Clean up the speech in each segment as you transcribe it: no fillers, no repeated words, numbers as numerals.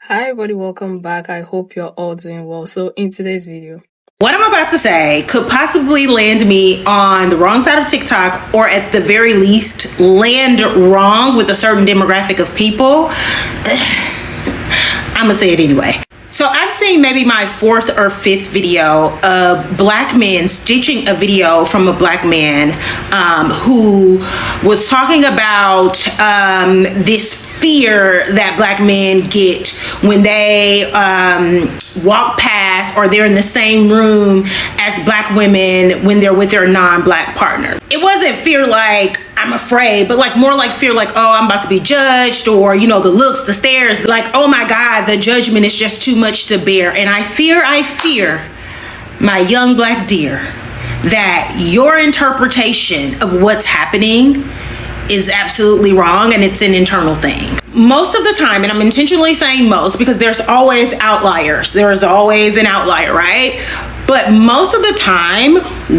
Hi everybody, welcome back. I hope you're all doing well. So in today's video, what I'm about to say could possibly land me on the wrong side of TikTok, or at the very least land wrong with a certain demographic of people. I'm gonna say it anyway. So I've seen maybe my fourth or fifth video of black men stitching a video from a black man who was talking about this fear that black men get when they walk past or they're in the same room as black women when they're with their non-black partner. It wasn't fear like I'm afraid, but like more like fear like, oh, I'm about to be judged, or, you know, the looks, the stares, like, oh my God, the judgment is just too much to bear. And I fear, my young black dear, that your interpretation of what's happening is absolutely wrong, and it's an internal thing. Most of the time, and I'm intentionally saying most because there's always outliers. There's always an outlier, right? But most of the time,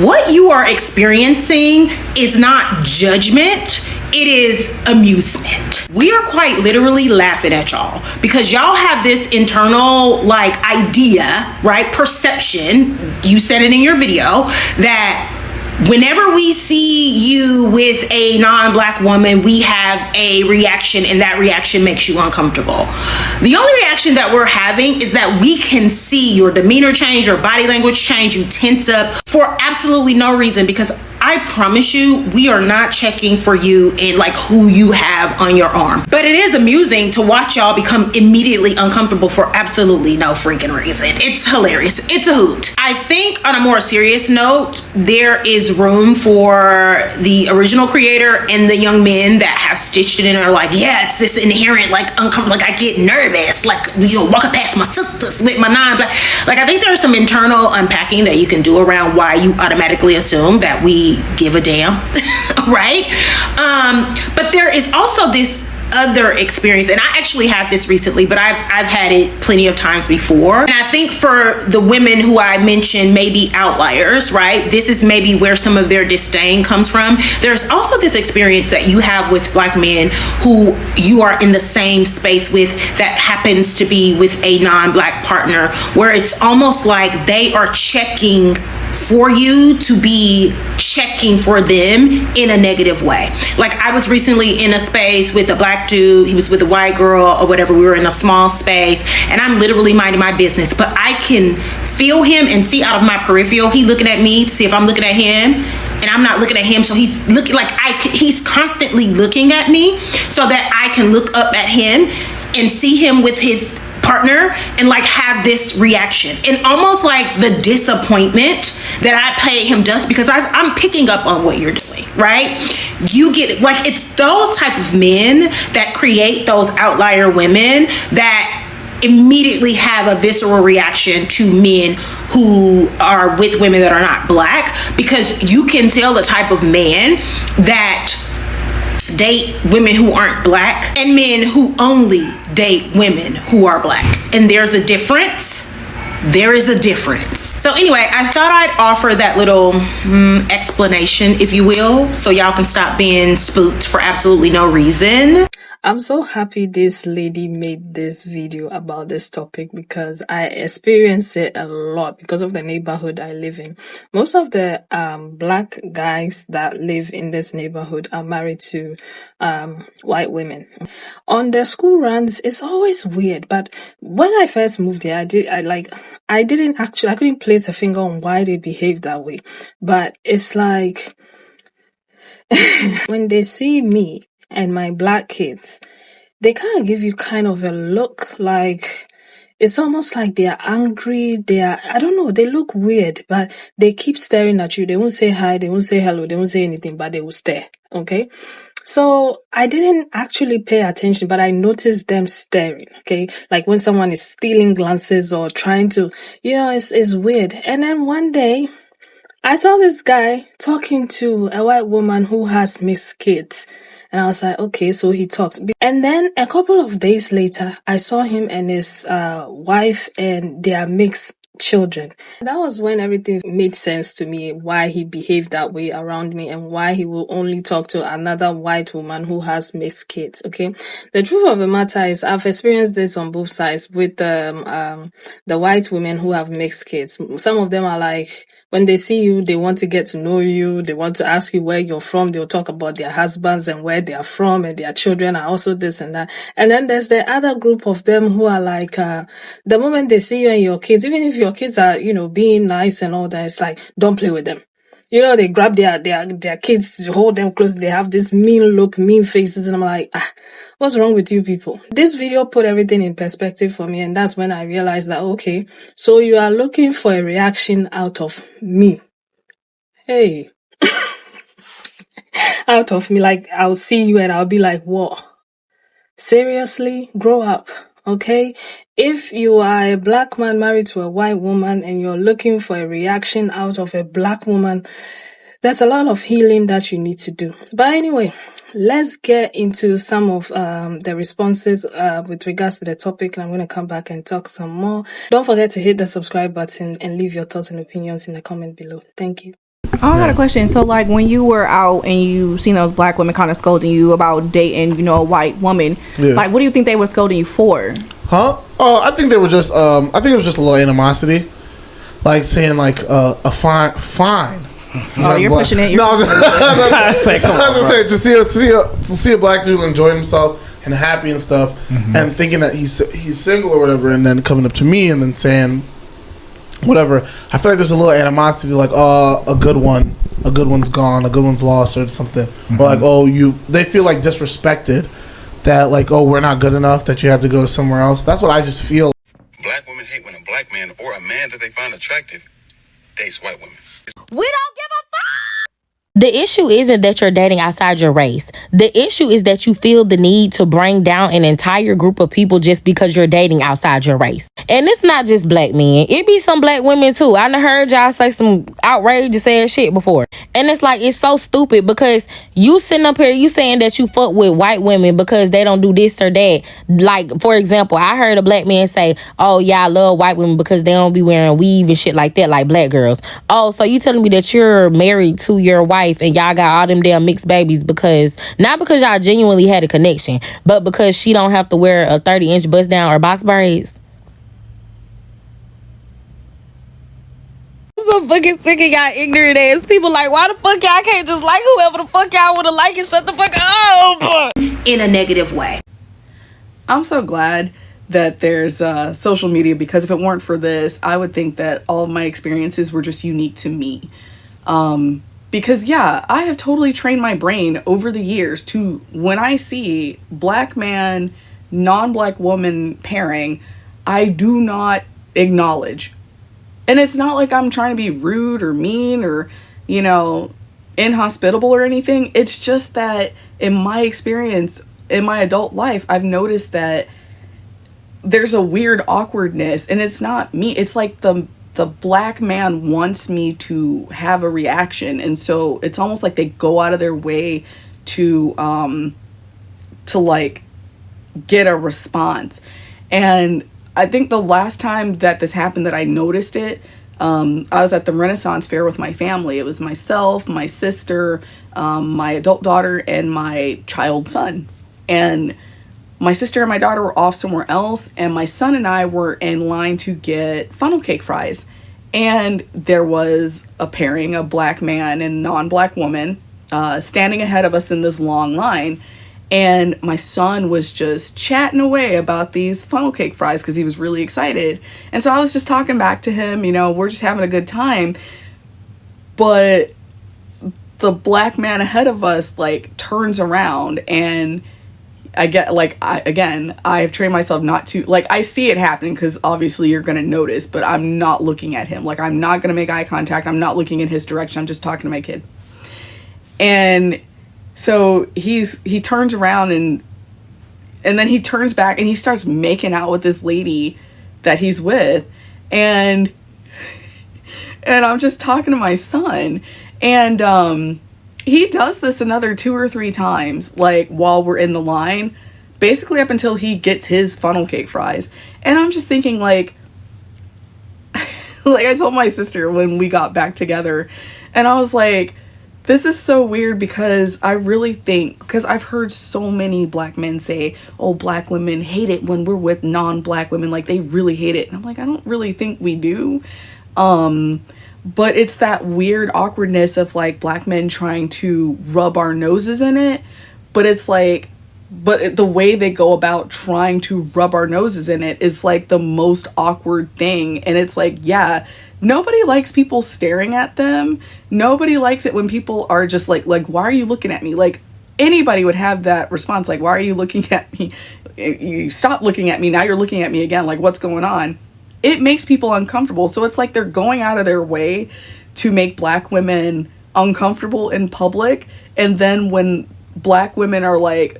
what you are experiencing is not judgment. It is amusement. We are quite literally laughing at y'all because y'all have this internal like idea, right? Perception. You said it in your video that whenever we see you with a non-black woman, we have a reaction, and that reaction makes you uncomfortable. The only reaction that we're having is that we can see your demeanor change, your body language change, you tense up for absolutely no reason, because I promise you, we are not checking for you in like who you have on your arm. But it is amusing to watch y'all become immediately uncomfortable for absolutely no freaking reason. It's hilarious. It's a hoot. I think on a more serious note, there is room for the original creator and the young men that have stitched it in and are like, yeah, it's this inherent like uncomfortable, like I get nervous, like, you know, walking past my sisters with my non-black. Like, I think there's some internal unpacking that you can do around why you automatically assume that we give a damn, right? But there is also this other experience, and I actually had this recently, but I've had it plenty of times before. And I think for the women who I mentioned may be outliers, right? This is maybe where some of their disdain comes from. There's also this experience that you have with black men who you are in the same space with that happens to be with a non-black partner, where it's almost like they are checking for you to be checking for them in a negative way. Like, I was recently in a space with a black dude, he was with a white girl or whatever, we were in a small space, and I'm literally minding my business, but I can feel him and see out of my peripheral, he looking at me to see if I'm looking at him, and I'm not looking at him, so he's looking like he's constantly looking at me so that I can look up at him and see him with his partner and like have this reaction, and almost like the disappointment that I pay him dust because I'm picking up on what you're doing, right? You get like, it's those type of men that create those outlier women that immediately have a visceral reaction to men who are with women that are not black, because you can tell the type of man that date women who aren't black and men who only date women who are black. And there's a difference. There is a difference. So anyway, I thought I'd offer that little explanation, if you will, so y'all can stop being spooked for absolutely no reason. I'm so happy this lady made this video about this topic because I experience it a lot because of the neighborhood I live in. Most of the black guys that live in this neighborhood are married to white women. On the school runs, it's always weird, but when I first moved here, I couldn't place a finger on why they behave that way. But it's like when they see me and my black kids, they kind of give you kind of a look like, it's almost like they are angry. I don't know, they look weird, but they keep staring at you. They won't say hi, they won't say hello, they won't say anything, but they will stare, okay? So I didn't actually pay attention, but I noticed them staring, okay? Like when someone is stealing glances or trying to, it's weird. And then one day, I saw this guy talking to a white woman who has mixed kids. And I was like, okay, so he talks. And then a couple of days later, I saw him and his wife and their mixed children. That was when everything made sense to me, why he behaved that way around me and why he will only talk to another white woman who has mixed kids. Okay. The truth of the matter is I've experienced this on both sides with the white women who have mixed kids. Some of them are like, when they see you, they want to get to know you. They want to ask you where you're from. They'll talk about their husbands and where they are from, and their children are also this and that. And then there's the other group of them who are like, the moment they see you and your kids, even if your kids are, being nice and all that, it's like, don't play with them. They grab their kids, hold them close. They have this mean look, mean faces. And I'm like, what's wrong with you people? This video put everything in perspective for me. And that's when I realized that, okay, so you are looking for a reaction out of me. Hey, out of me. Like, I'll see you and I'll be like, what? Seriously? Grow up. Okay? If you are a black man married to a white woman and you're looking for a reaction out of a black woman, there's a lot of healing that you need to do. But anyway, let's get into some of the responses with regards to the topic, and I'm going to come back and talk some more. Don't forget to hit the subscribe button and leave your thoughts and opinions in the comment below. Thank you. I got a question. So, like, when you were out and you seen those black women kind of scolding you about dating, a white woman, like, what do you think they were scolding you for? Huh? Oh, I think they were just, I think it was just a little animosity. Like, saying, like, a fine. Oh, you're pushing it. No, I was just saying, to see a black dude enjoy himself and happy and stuff, and thinking that he's single or whatever, and then coming up to me and then saying whatever. I feel like there's a little animosity, like, a good one's gone, a good one's lost, or something, or like, they feel like disrespected, that like, we're not good enough, that you have to go somewhere else. That's what I just feel. Black women hate when a black man or a man that they find attractive dates white women. We don't give a fuck. The issue isn't that you're dating outside your race. The issue is that you feel the need to bring down an entire group of people just because you're dating outside your race. And it's not just black men. It be some black women too. I done heard y'all say some outrageous ass shit before. And it's like, it's so stupid because you sitting up here, you saying that you fuck with white women because they don't do this or that. Like, for example, I heard a black man say, oh, yeah, I love white women because they don't be wearing weave and shit like that, like black girls. Oh, so you telling me that you're married to your wife and y'all got all them damn mixed babies because, not because y'all genuinely had a connection, but because she don't have to wear a 30-inch bust down or box braids? I'm so fucking sick of y'all ignorant ass people. Like, why the fuck y'all can't just like whoever the fuck y'all wanna like and shut the fuck up? In a negative way. I'm so glad that there's social media, because if it weren't for this, I would think that all of my experiences were just unique to me. Because yeah, I have totally trained my brain over the years to, when I see black man, non-black woman pairing, I do not acknowledge. And it's not like I'm trying to be rude or mean or, inhospitable or anything. It's just that in my experience, in my adult life, I've noticed that there's a weird awkwardness, and it's not me. It's like the black man wants me to have a reaction, and so it's almost like they go out of their way to like get a response. And I think the last time that this happened that I noticed it, I was at the Renaissance Fair with my family. It was myself, my sister, my adult daughter, and my child son. And my sister and my daughter were off somewhere else, and my son and I were in line to get funnel cake fries. And there was a pairing, a black man and non-black woman, standing ahead of us in this long line. And my son was just chatting away about these funnel cake fries because he was really excited. And so I was just talking back to him, we're just having a good time. But the black man ahead of us, like, turns around, and I get, like, I've trained myself not to, like, I see it happening because obviously you're going to notice, but I'm not looking at him. Like, I'm not going to make eye contact. I'm not looking in his direction. I'm just talking to my kid. And so he turns around and then he turns back and he starts making out with this lady that he's with. And I'm just talking to my son, and, he does this another 2 or 3 times, like, while we're in the line, basically up until he gets his funnel cake fries. And I'm just thinking, like, like I told my sister when we got back together, and I was like, this is so weird because I really think, because I've heard so many black men say, oh, black women hate it when we're with non-black women, like they really hate it. And I'm like, I don't really think we do. But it's that weird awkwardness of like black men trying to rub our noses in it. But it's like, the way they go about trying to rub our noses in it is like the most awkward thing. And it's like, yeah, nobody likes people staring at them. Nobody likes it when people are just like, why are you looking at me? Like anybody would have that response. Like, why are you looking at me? You stop looking at me. Now you're looking at me again. Like, what's going on? It makes people uncomfortable. So it's like they're going out of their way to make black women uncomfortable in public. And then when black women are like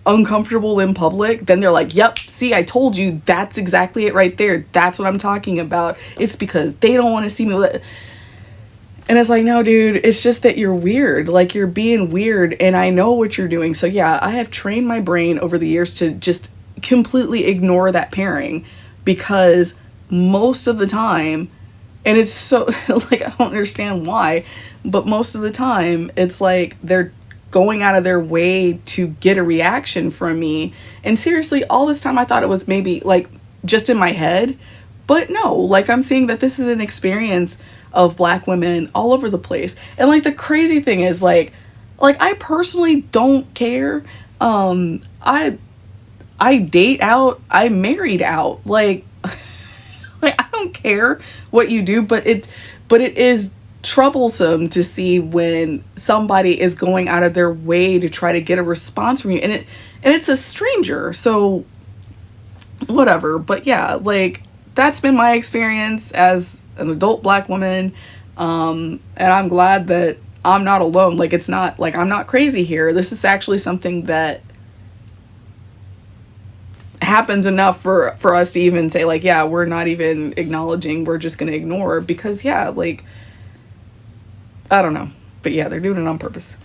uncomfortable in public, then they're like, yep, see, I told you, that's exactly it right there. That's what I'm talking about. It's because they don't want to see me. And it's like, no, dude, it's just that you're weird. Like, you're being weird, and I know what you're doing. So yeah, I have trained my brain over the years to just completely ignore that pairing, because most of the time, and it's so like, I don't understand why, but most of the time it's like they're going out of their way to get a reaction from me. And seriously, all this time I thought it was maybe like just in my head, but no, like I'm seeing that this is an experience of black women all over the place. And like the crazy thing is like I personally don't care. I date out, I married out. Like I don't care what you do, but it is troublesome to see when somebody is going out of their way to try to get a response from you, and it's a stranger. So whatever. But yeah, like that's been my experience as an adult black woman, and I'm glad that I'm not alone. Like, it's not like I'm not crazy here. This is actually something that happens enough for us to even say like, yeah, we're not even acknowledging, we're just gonna ignore, because yeah, like I don't know. But yeah, they're doing it on purpose.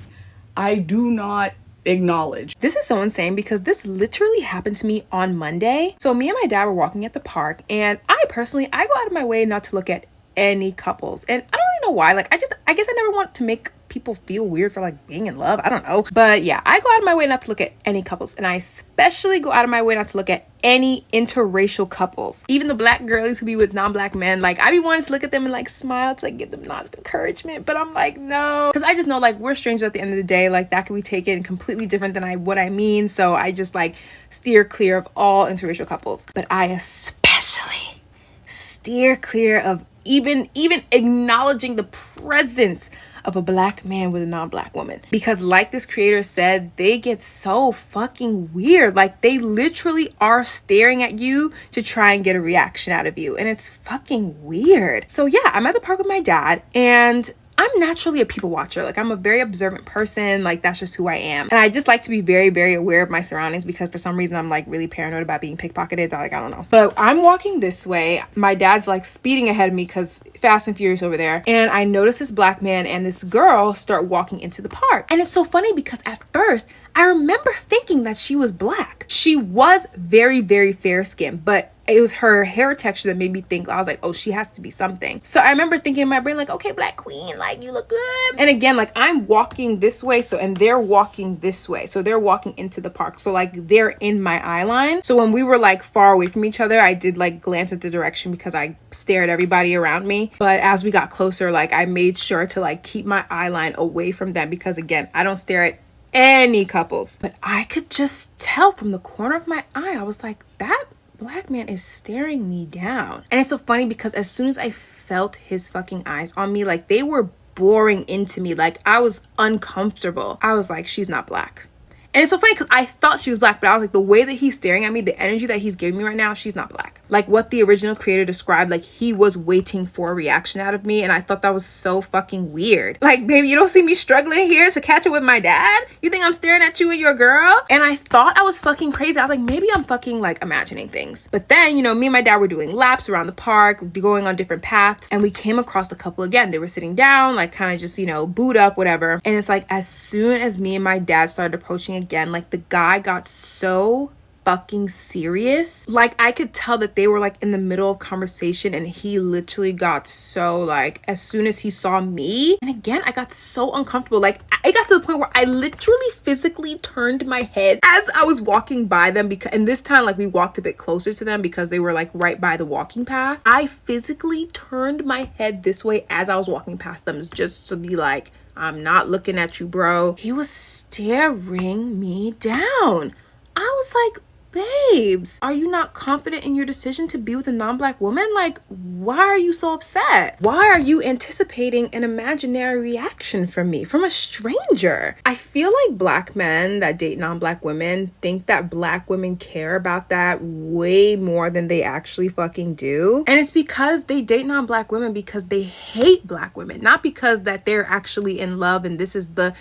I do not acknowledge. This is so insane because this literally happened to me on Monday. So me and my dad were walking at the park, and I go out of my way not to look at any couples. And I don't really know why. Like, I guess I never want to make people feel weird for like being in love. I don't know. But yeah, I go out of my way not to look at any couples. And I especially go out of my way not to look at any interracial couples. Even the black girlies who be with non-black men. Like, I be wanting to look at them and like smile to like give them nods of encouragement. But I'm like, no. Because I just know like we're strangers at the end of the day. Like, that could be taken completely different than what I mean. So I just like steer clear of all interracial couples. But I especially steer clear of even acknowledging the presence of a black man with a non-black woman, because like this creator said, they get so fucking weird. Like, they literally are staring at you to try and get a reaction out of you, and it's fucking weird. So yeah, I'm at the park with my dad, and I'm naturally a people watcher. Like, I'm a very observant person. Like, that's just who I am. And I just like to be very, very aware of my surroundings, because for some reason I'm like really paranoid about being pickpocketed. Like, I don't know. But I'm walking this way. My dad's like speeding ahead of me because Fast and Furious over there. And I notice this black man and this girl start walking into the park. And it's so funny because at first I remember thinking that she was black. She was very, very fair skinned, but it was her hair texture that made me think, I was like, oh, she has to be something. So I remember thinking in my brain, like, okay, black queen, like, you look good. And again, like, I'm walking this way, and they're walking this way. So they're walking into the park. So like, they're in my eye line. So when we were like far away from each other, I did like glance at the direction because I stare at everybody around me. But as we got closer, like, I made sure to like keep my eye line away from them, because again, I don't stare at any couples. But I could just tell from the corner of my eye, I was like, that black man is staring me down. And it's so funny because as soon as I felt his fucking eyes on me, like, they were boring into me. Like, I was uncomfortable. I was like, she's not black. And it's so funny because I thought she was black, but I was like, the way that he's staring at me, the energy that he's giving me right now, she's not black. Like what the original creator described, like he was waiting for a reaction out of me. And I thought that was so fucking weird. Like, baby, you don't see me struggling here to catch it with my dad? You think I'm staring at you and your girl? And I thought I was fucking crazy. I was like, maybe I'm fucking like imagining things. But then, you know, me and my dad were doing laps around the park, going on different paths. And we came across the couple again. They were sitting down, like kind of just, you know, boot up, whatever. And it's like, as soon as me and my dad started approaching again, like the guy got so fucking serious? Like, I could tell that they were like in the middle of conversation and he literally got so like, as soon as he saw me, and again, I got so uncomfortable. Like, I got to the point where I literally physically turned my head as I was walking by them, because, and this time like we walked a bit closer to them because they were like right by the walking path. I physically turned my head this way as I was walking past them, just to be like, I'm not looking at you, bro. He was staring me down. I was like, babes, are you not confident in your decision to be with a non-black woman? Like, why are you so upset? Why are you anticipating an imaginary reaction from me, from a stranger? I feel like black men that date non-black women think that black women care about that way more than they actually fucking do. And it's because they date non-black women because they hate black women, not because that they're actually in love and this is the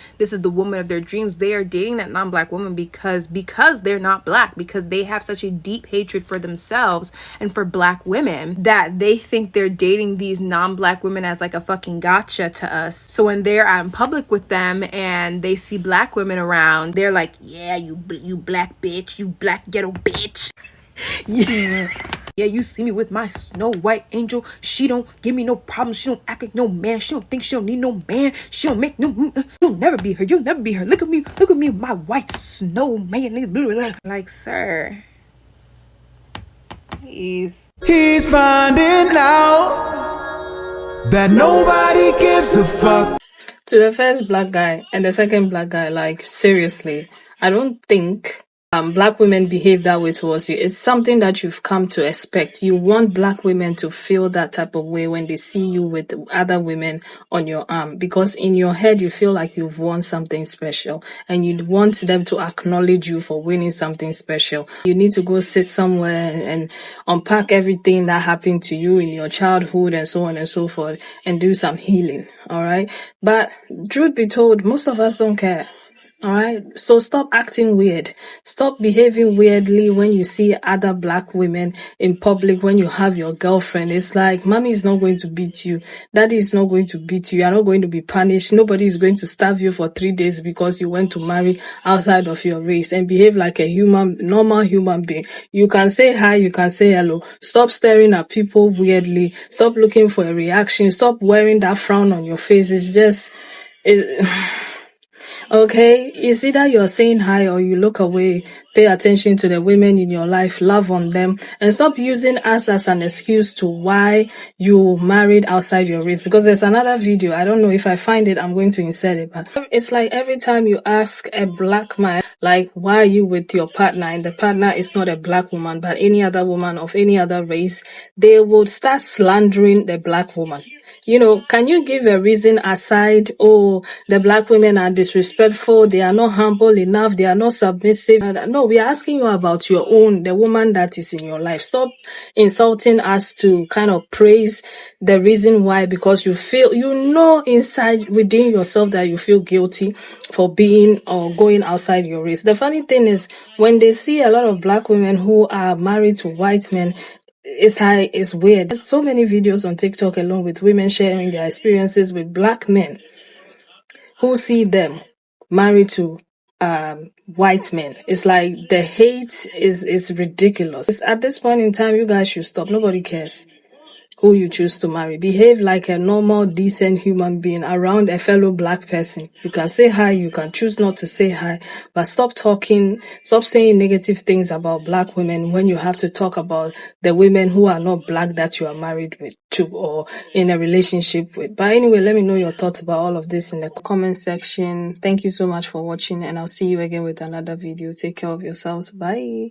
woman of their dreams. They are dating that non-black woman because they're not black, because they have such a deep hatred for themselves and for black women that they think they're dating these non-black women as like a fucking gotcha to us. So when they're out in public with them and they see black women around, they're like, yeah, you black bitch, you black ghetto bitch. Yeah, you see me with my Snow White angel. She don't give me no problems. She don't act like no man. She don't think she don't need no man. She don't make no. You'll never be her. You'll never be her. Look at me, my white snowman. Like, sir, please. He's finding out that nobody gives a fuck. To the first black guy and the second black guy, like, seriously, I don't think black women behave that way towards you. It's something that you've come to expect. You want black women to feel that type of way when they see you with other women on your arm, because in your head you feel like you've won something special and you want them to acknowledge you for winning something special. You need to go sit somewhere and unpack everything that happened to you in your childhood and so on and so forth and do some healing. All right. But truth be told, most of us don't care. All right. So stop acting weird. Stop behaving weirdly when you see other black women in public, when you have your girlfriend. It's like, mommy is not going to beat you. Daddy is not going to beat you. You are not going to be punished. Nobody is going to starve you for 3 days because you went to marry outside of your race, and behave like a normal human being. You can say hi. You can say hello. Stop staring at people weirdly. Stop looking for a reaction. Stop wearing that frown on your face. It's just, okay, it's either you're saying hi or you look away. Pay attention to the women in your life, love on them, and stop using us as an excuse to why you married outside your race. Because there's another video, I don't know, if I find it, I'm going to insert it, but it's like every time you ask a black man, like, why are you with your partner, and the partner is not a black woman, but any other woman of any other race, they would start slandering the black woman. You know, can you give a reason aside, oh, the black women are disrespectful, they are not humble enough, they are not submissive? No, we are asking you about your own, the woman that is in your life. Stop insulting us to kind of praise the reason why, because you feel, you know, inside within yourself that you feel guilty for being or going outside your race. The funny thing is, when they see a lot of black women who are married to white men, it's weird. There's so many videos on TikTok alone with women sharing their experiences with black men who see them married to white men. It's like the hate is ridiculous. At this point in time, you guys should stop. Nobody cares who you choose to marry. Behave like a normal, decent human being around a fellow black person. You can say hi, you can choose not to say hi, but stop saying negative things about black women when you have to talk about the women who are not black that you are married with to or in a relationship with. But anyway, let me know your thoughts about all of this in the comment section. Thank you so much for watching, and I'll see you again with another video. Take care of yourselves. Bye.